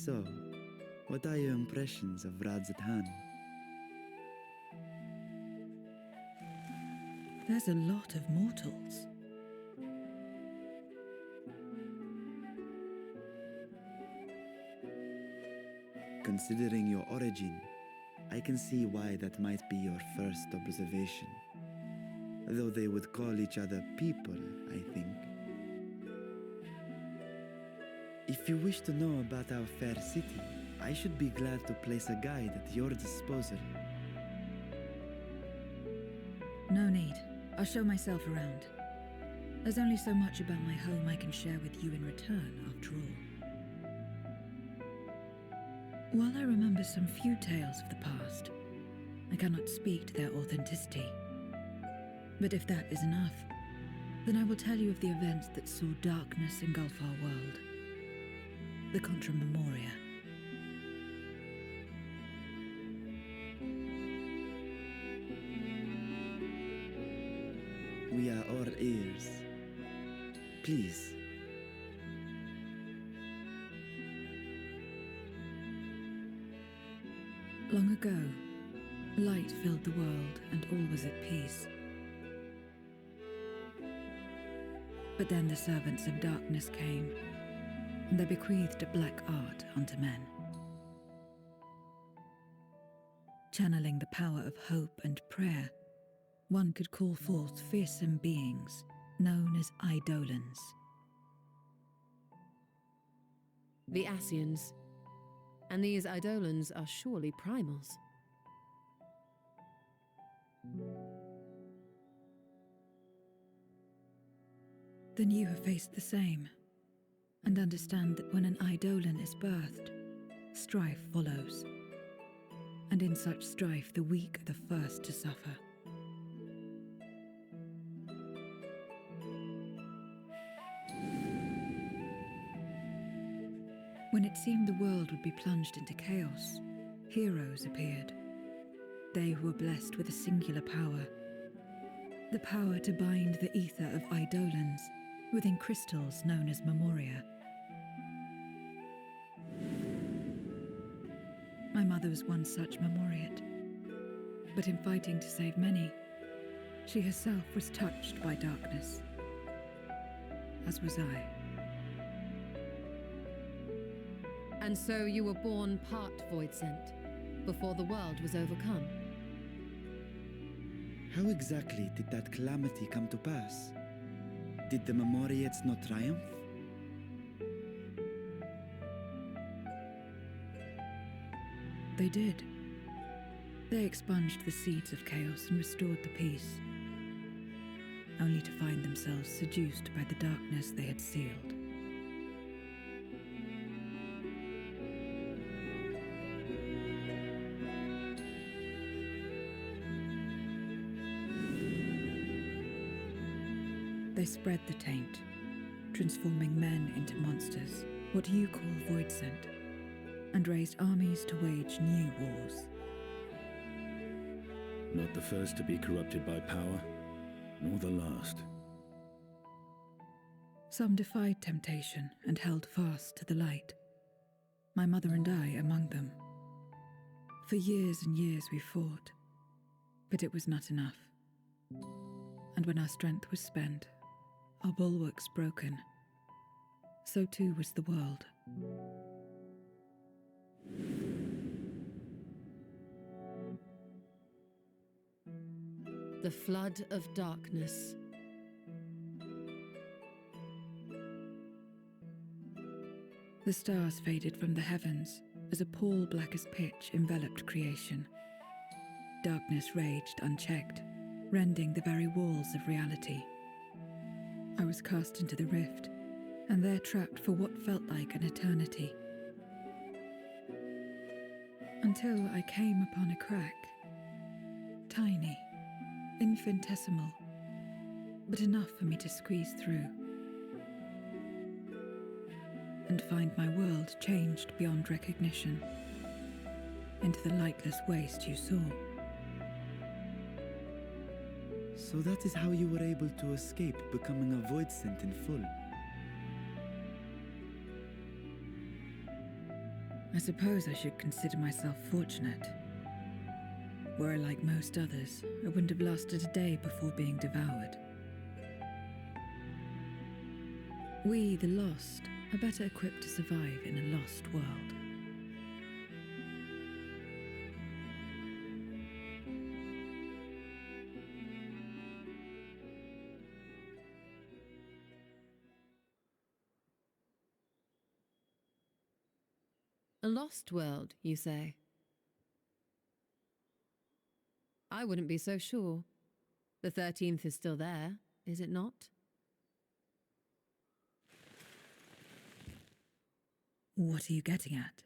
So, what are your impressions of Radzatan? There's a lot of mortals. Considering your origin, I can see why that might be your first observation. Though they would call each other people, I think. If you wish to know about our fair city, I should be glad to place a guide at your disposal. No need. I'll show myself around. There's only so much about my home I can share with you in return, after all. While I remember some few tales of the past, I cannot speak to their authenticity. But if that is enough, then I will tell you of the events that saw darkness engulf our world. The Contra Memoria. We are all ears. Please. Long ago, light filled the world and all was at peace. But then the servants of darkness came, and they bequeathed a black art unto men. Channeling the power of hope and prayer, one could call forth fearsome beings known as Eidolons. The Ascians. And these Eidolons are surely primals. Then you have faced the same, and understand that when an Eidolon is birthed, strife follows. And in such strife, the weak are the first to suffer. When it seemed the world would be plunged into chaos, heroes appeared. They who were blessed with a singular power. The power to bind the ether of Eidolons within crystals known as Memoria. My mother was one such Memoriate. But in fighting to save many, she herself was touched by darkness. As was I. And so you were born part void sent, before the world was overcome. How exactly did that calamity come to pass? Did the Memoriates not triumph? They did. They expunged the seeds of chaos and restored the peace, only to find themselves seduced by the darkness they had sealed. They spread the taint, transforming men into monsters, what you call void sent, and raised armies to wage new wars. Not the first to be corrupted by power, nor the last. Some defied temptation and held fast to the light. My mother and I among them. For years and years we fought, but it was not enough. And when our strength was spent, our bulwarks broken, so too was the world. The flood of darkness. The stars faded from the heavens as a pall black as pitch enveloped creation. Darkness raged unchecked, rending the very walls of reality. I was cast into the rift, and there trapped for what felt like an eternity. Until I came upon a crack. Tiny, infinitesimal, but enough for me to squeeze through. And find my world changed beyond recognition, into the lightless waste you saw. So that is how you were able to escape becoming a void sent in full. I suppose I should consider myself fortunate. Were I like most others, I wouldn't have lasted a day before being devoured. We, the lost, are better equipped to survive in a lost world. A lost world, you say? I wouldn't be so sure. The 13th is still there, is it not? What are you getting at?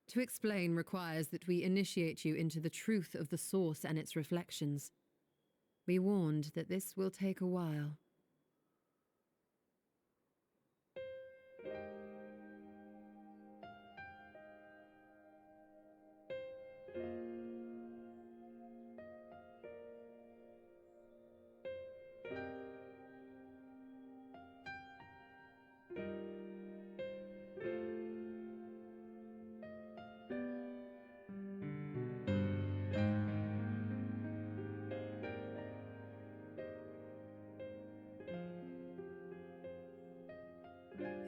To explain requires that we initiate you into the truth of the source and its reflections. Be warned that this will take a while.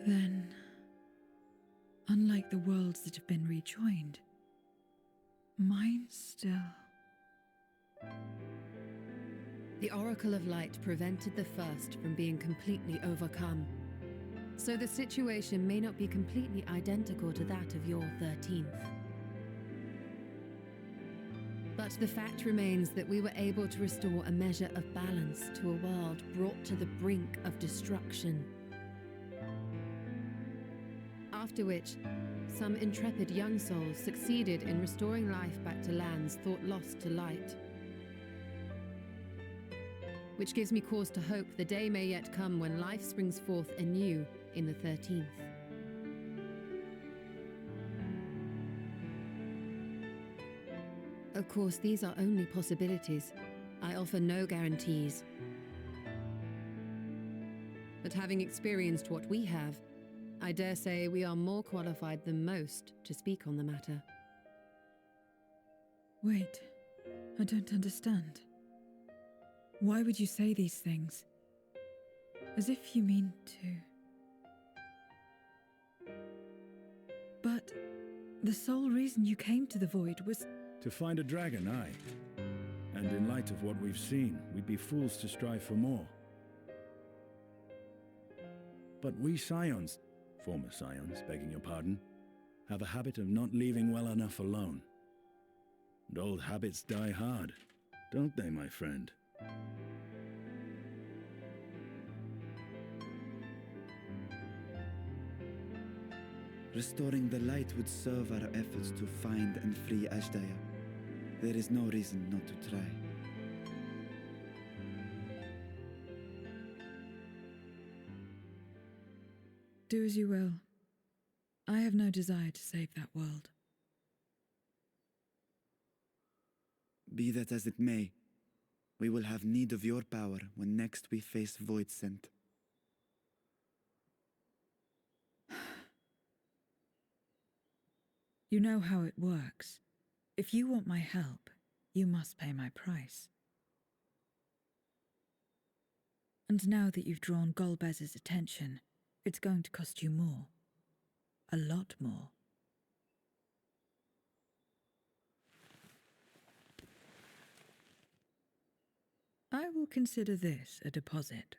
Then, unlike the worlds that have been rejoined, mine still... The Oracle of Light prevented the first from being completely overcome. So the situation may not be completely identical to that of your 13th. But the fact remains that we were able to restore a measure of balance to a world brought to the brink of destruction. After which, some intrepid young souls succeeded in restoring life back to lands thought lost to light. Which gives me cause to hope the day may yet come when life springs forth anew in the 13th. Of course, these are only possibilities. I offer no guarantees. But having experienced what we have, I dare say we are more qualified than most to speak on the matter. Wait, I don't understand. Why would you say these things? As if you mean to... But the sole reason you came to the Void was... To find a dragon, aye. And in light of what we've seen, we'd be fools to strive for more. But we Scions, former Scions, begging your pardon, have a habit of not leaving well enough alone. And old habits die hard, don't they, my friend? Restoring the light would serve our efforts to find and free Ashdaya. There is no reason not to try. Do as you will. I have no desire to save that world. Be that as it may, we will have need of your power when next we face Void Scent. You know how it works. If you want my help, you must pay my price. And now that you've drawn Golbez's attention, it's going to cost you more. A lot more. I will consider this a deposit.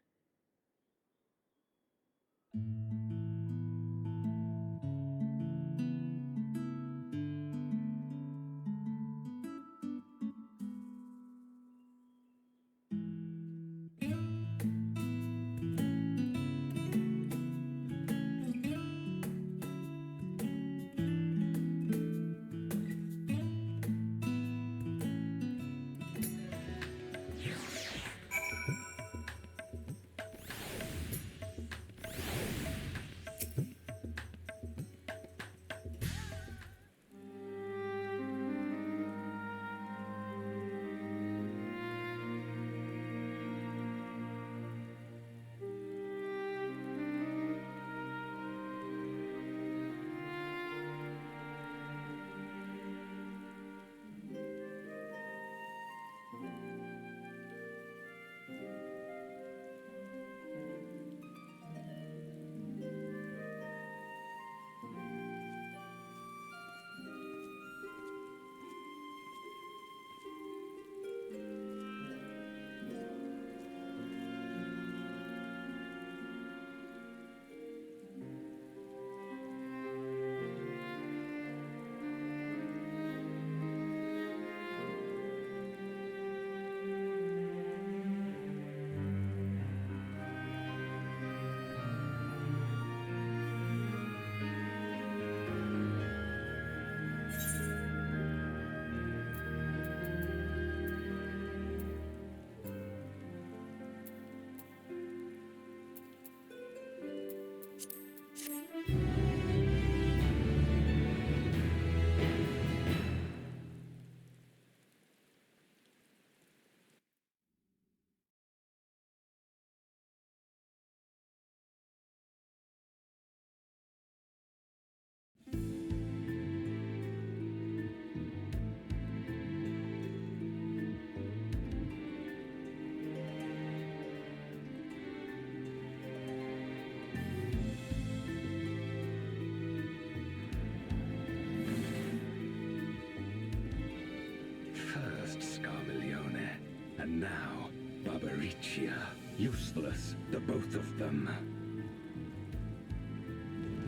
And now, Barbaricia. Useless, the both of them.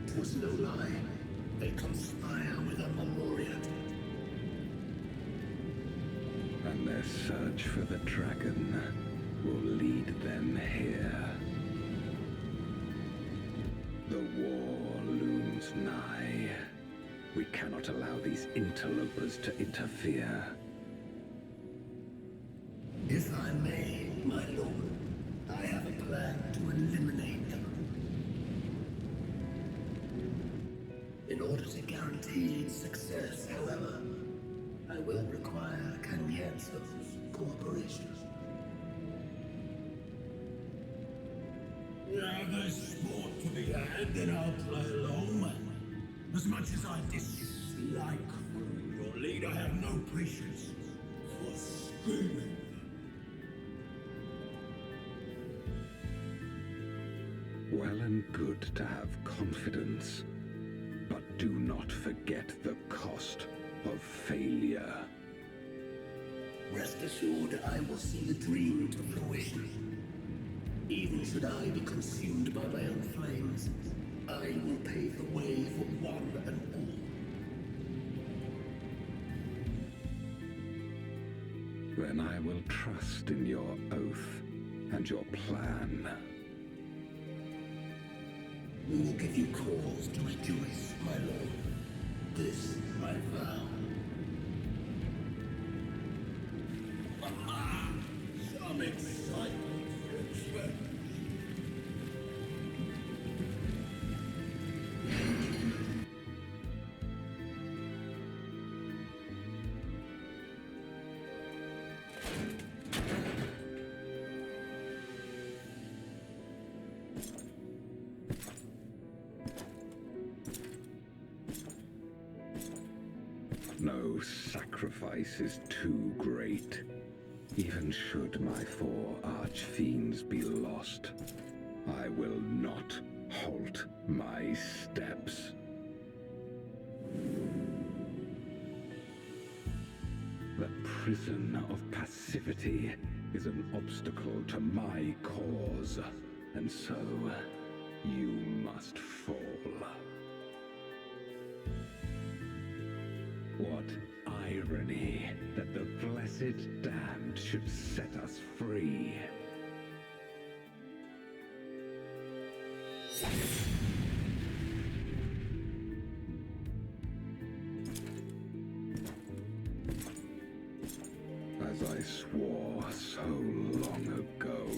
It was no lie. They conspire with a Memoriat. And their search for the dragon will lead them here. The war looms nigh. We cannot allow these interlopers to interfere. If I may, my lord, I have a plan to eliminate them. In order to guarantee its success, however, I will require Canyenso's cooperation. Now there's sport to be had, then I'll play along. As much as I dislike following your lead, I have no patience for screaming. Well and good to have confidence, but do not forget the cost of failure. Rest assured, I will see the dream to fruition. Even should I be consumed by my own flames, I will pave the way for one and all. Then I will trust in your oath and your plan. We will give you cause to rejoice, my lord. This I vow. Some excitement, Frenchman. No sacrifice is too great. Even should my 4 archfiends be lost, I will not halt my steps. The prison of passivity is an obstacle to my cause, and so you must fall. What irony that the blessed damned should set us free. As I swore so long ago.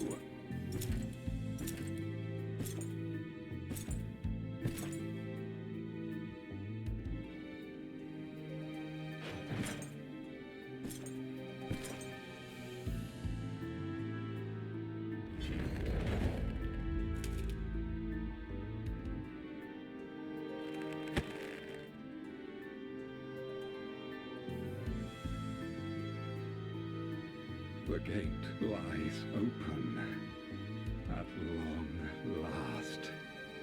The gate lies open. At long last,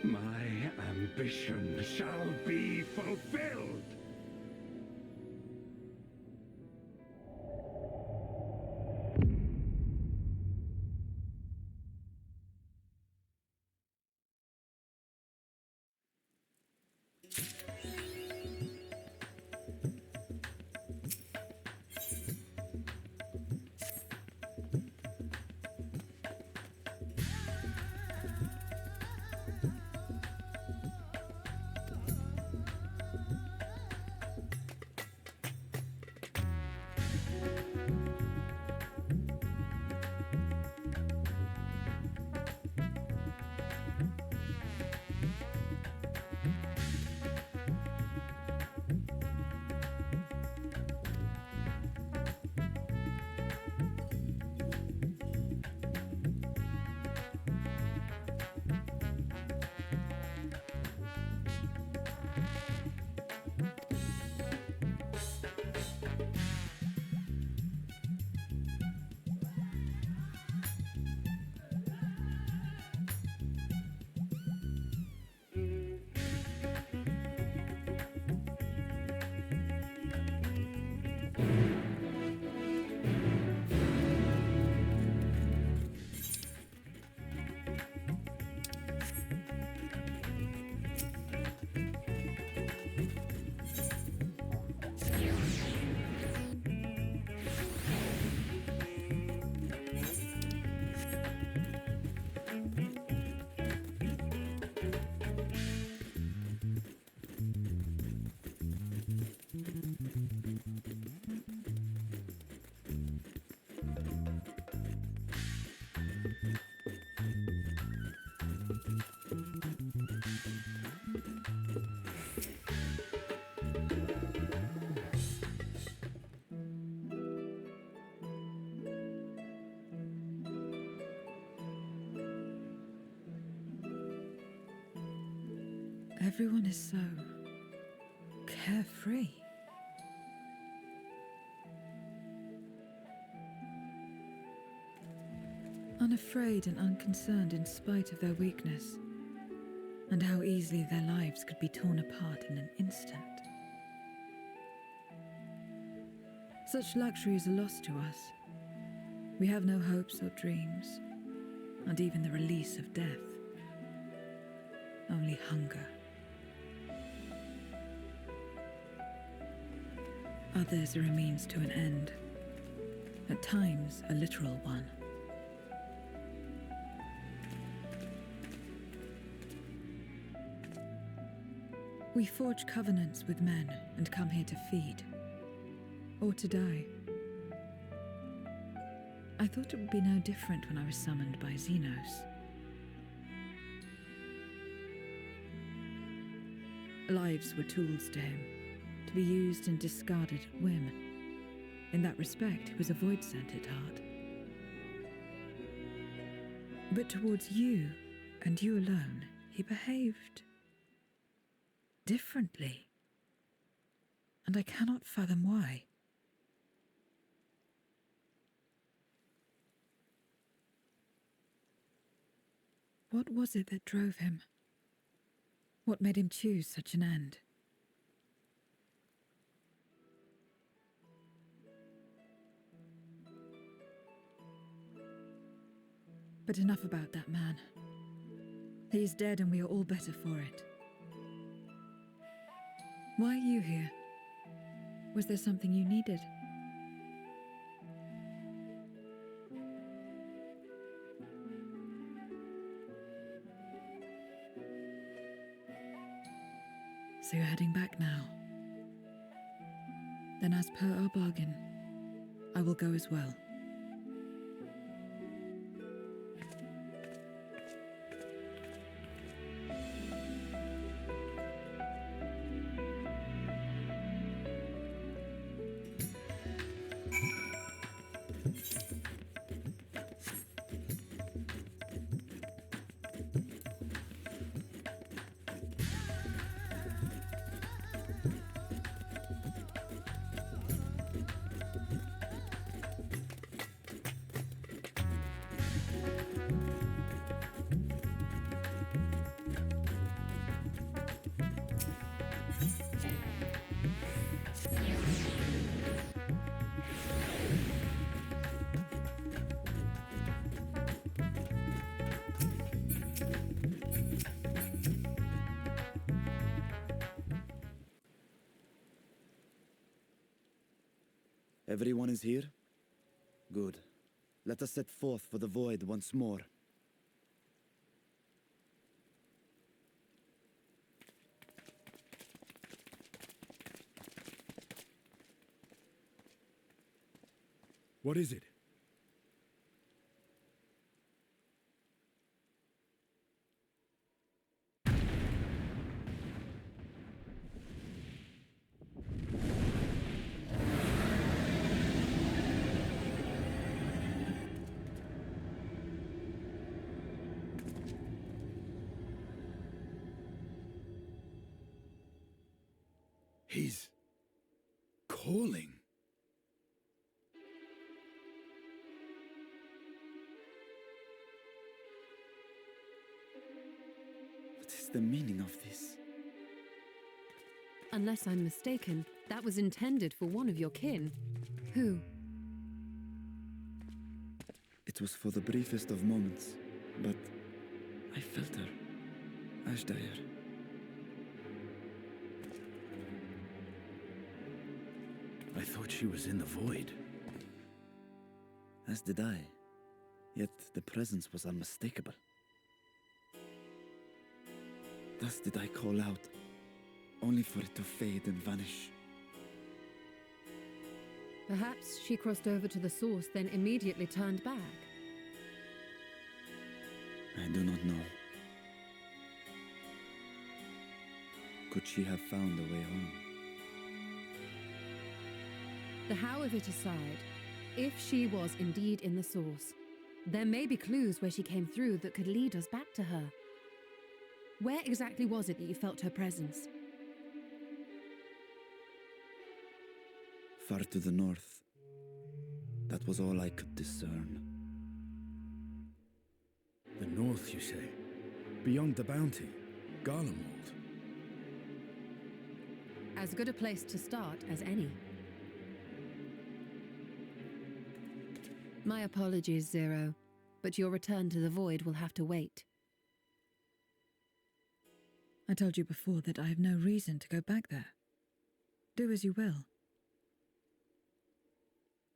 my ambition shall be fulfilled! Everyone is so carefree. Unafraid and unconcerned in spite of their weakness, and how easily their lives could be torn apart in an instant. Such luxuries are lost to us. We have no hopes or dreams, not even the release of death. Only hunger. Others are a means to an end, at times a literal one. We forge covenants with men and come here to feed, or to die. I thought it would be no different when I was summoned by Xenos. Lives were tools to him, to be used and discarded at whim. In that respect, he was a void-centered heart. But towards you, and you alone, he behaved differently. And I cannot fathom why. What was it that drove him? What made him choose such an end? But enough about that man. He is dead and we are all better for it. Why are you here? Was there something you needed? So you're heading back now. Then as per our bargain, I will go as well. Everyone is here? Good. Let us set forth for the void once more. What is it? He's calling. What is the meaning of this? Unless I'm mistaken, that was intended for one of your kin. Who? It was for the briefest of moments, but I felt her. Ashdire. I thought she was in the void. As did I. Yet the presence was unmistakable. Thus did I call out, only for it to fade and vanish. Perhaps she crossed over to the source, then immediately turned back. I do not know. Could she have found a way home? The how of it aside, if she was indeed in the source, there may be clues where she came through that could lead us back to her. Where exactly was it that you felt her presence? Far to the north. That was all I could discern. The north, you say? Beyond the bounty? Garlemald? As good a place to start as any. My apologies, Zero, but your return to the Void will have to wait. I told you before that I have no reason to go back there. Do as you will.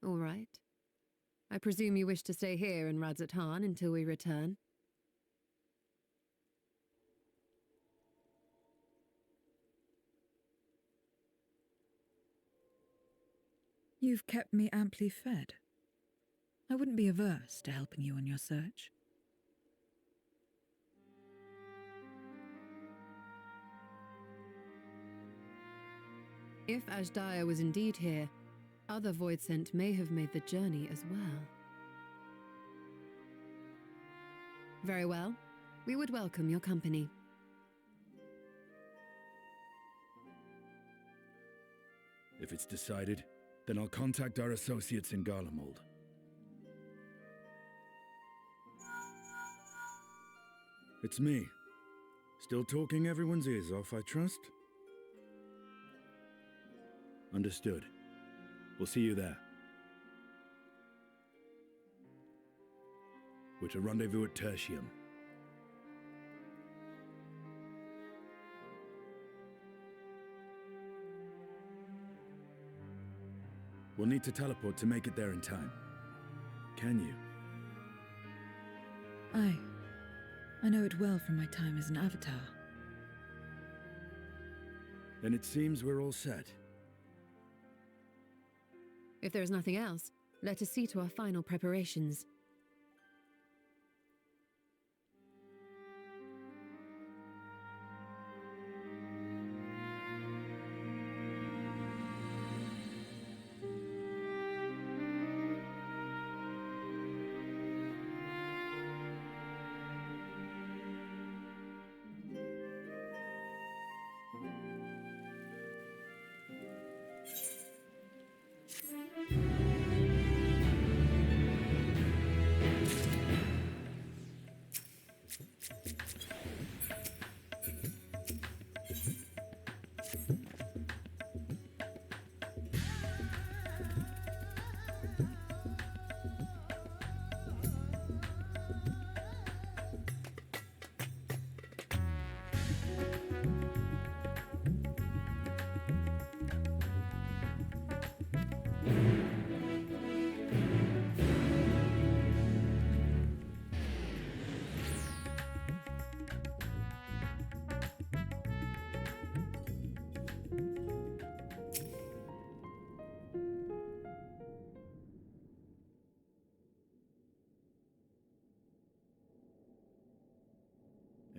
All right. I presume you wish to stay here in Radzatan until we return? You've kept me amply fed. I wouldn't be averse to helping you on your search. If Ashdaya was indeed here, other Voidsent may have made the journey as well. Very well. We would welcome your company. If it's decided, then I'll contact our associates in Garlemald. It's me. Still talking everyone's ears off, I trust? Understood. We'll see you there. We're to rendezvous at Tertium. We'll need to teleport to make it there in time. Can you? I know it well from my time as an avatar. Then it seems we're all set. If there is nothing else, let us see to our final preparations.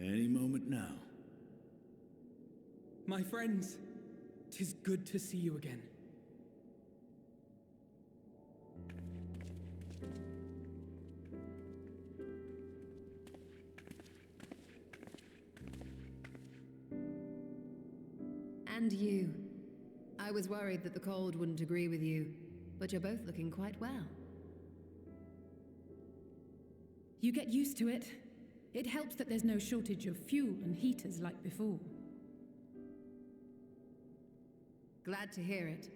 Any moment now. My friends, 'tis good to see you again. And you. I was worried that the cold wouldn't agree with you, but you're both looking quite well. You get used to it. It helps that there's no shortage of fuel and heaters like before. Glad to hear it.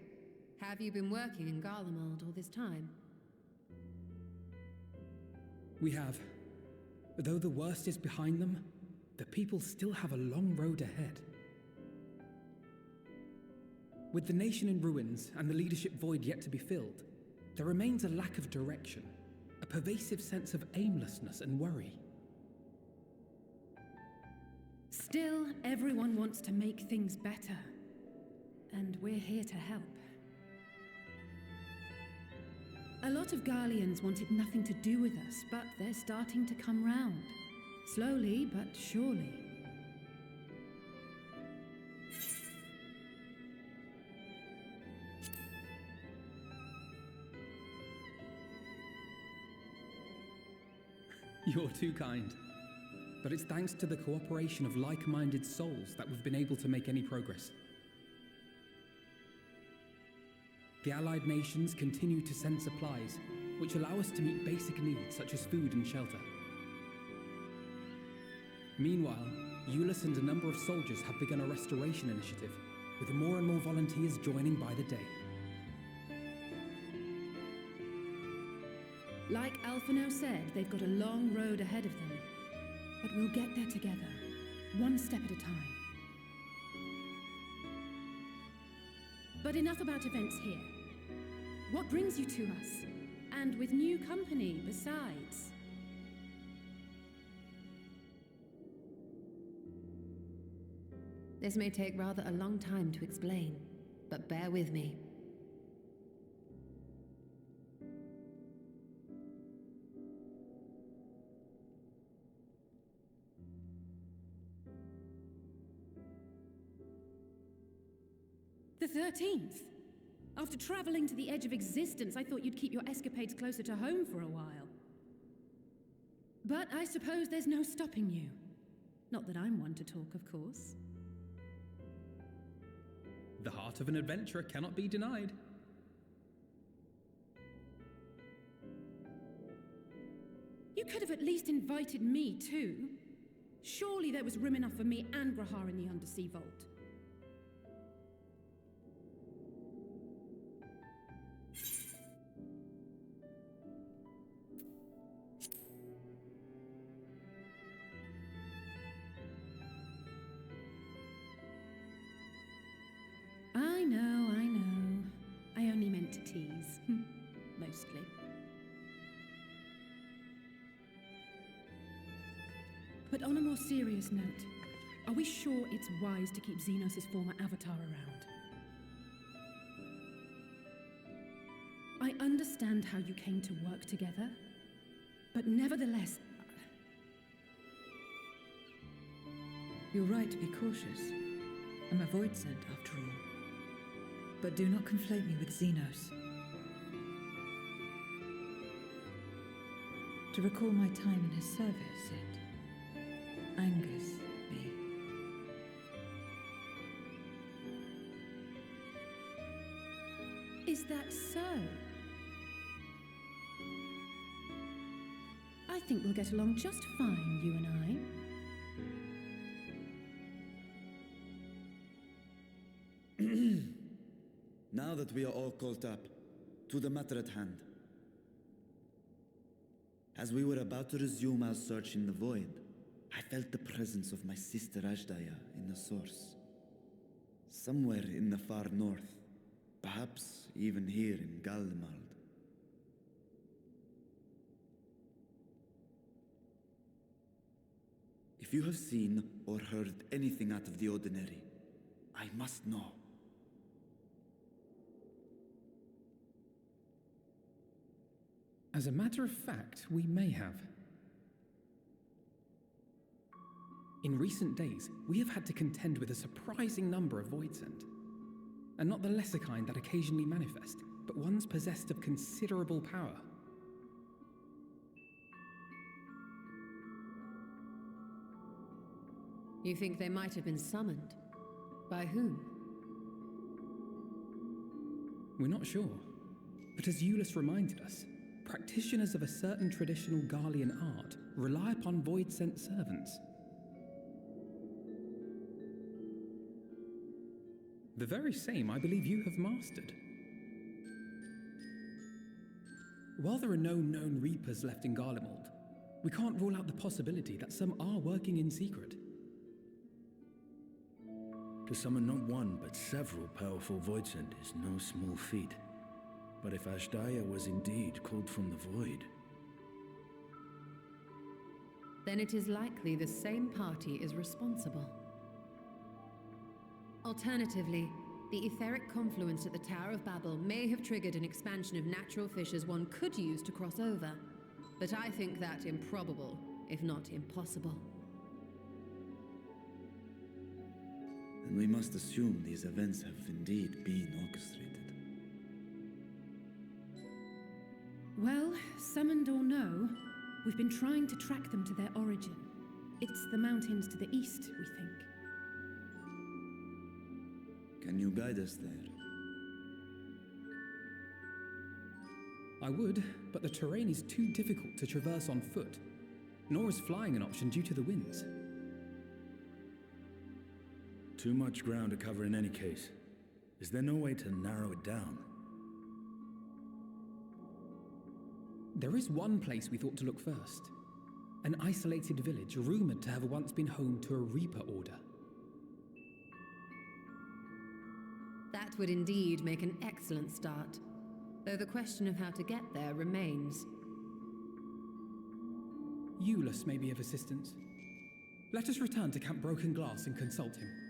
Have you been working in Garlemald all this time? We have. Though the worst is behind them, the people still have a long road ahead. With the nation in ruins and the leadership void yet to be filled, there remains a lack of direction, a pervasive sense of aimlessness and worry. Still, everyone wants to make things better. And we're here to help. A lot of Garleans wanted nothing to do with us, but they're starting to come round. Slowly, but surely. You're too kind. but it's thanks to the cooperation of like-minded souls that we've been able to make any progress. The Allied nations continue to send supplies, which allow us to meet basic needs such as food and shelter. Meanwhile, Euless and a number of soldiers have begun a restoration initiative, with more and more volunteers joining by the day. Like Alphino said, they've got a long road ahead of them. But we'll get there together, one step at a time. But enough about events here. What brings you to us? And with new company, besides. This may take rather a long time to explain, but bear with me. The 13th. After traveling to the edge of existence, I thought you'd keep your escapades closer to home for a while. But I suppose there's no stopping you. Not that I'm one to talk, of course. The heart of an adventurer cannot be denied. You could have at least invited me, too. Surely there was room enough for me and Grahar in the Undersea Vault. I know. I only meant to tease. Mostly. But on a more serious note, are we sure it's wise to keep Xenos' former avatar around? I understand how you came to work together, but nevertheless... You're right to be cautious. I'm a void sent, after all. But do not conflate me with Xenos. To recall my time in his service, it angers me. Is that so? I think we'll get along just fine, you and I. Now that we are all caught up, to the matter at hand. As we were about to resume our search in the void, I felt the presence of my sister Ajdaya in the source. Somewhere in the far north, perhaps even here in Galdemald. If you have seen or heard anything out of the ordinary, I must know. As a matter of fact, we may have. In recent days, we have had to contend with a surprising number of Voidsent. And not the lesser kind that occasionally manifest, but ones possessed of considerable power. You think they might have been summoned? By whom? We're not sure. But as Euless reminded us, practitioners of a certain traditional Garlean art rely upon void-sent servants. The very same I believe you have mastered. While there are no known Reapers left in Garlemald, we can't rule out the possibility that some are working in secret. To summon not one, but several powerful Voidsent is no small feat. But if Ajdaya was indeed called from the void... Then it is likely the same party is responsible. Alternatively, the etheric confluence at the Tower of Babel may have triggered an expansion of natural fissures one could use to cross over. But I think that improbable, if not impossible. And we must assume these events have indeed been orchestrated. Well, summoned or no, we've been trying to track them to their origin. It's the mountains to the east, we think. Can you guide us there? I would, but the terrain is too difficult to traverse on foot, nor is flying an option due to the winds. Too much ground to cover in any case. Is there no way to narrow it down? There is one place we thought to look first. An isolated village rumoured to have once been home to a Reaper Order. That would indeed make an excellent start, though the question of how to get there remains. Eulus may be of assistance. Let us return to Camp Broken Glass and consult him.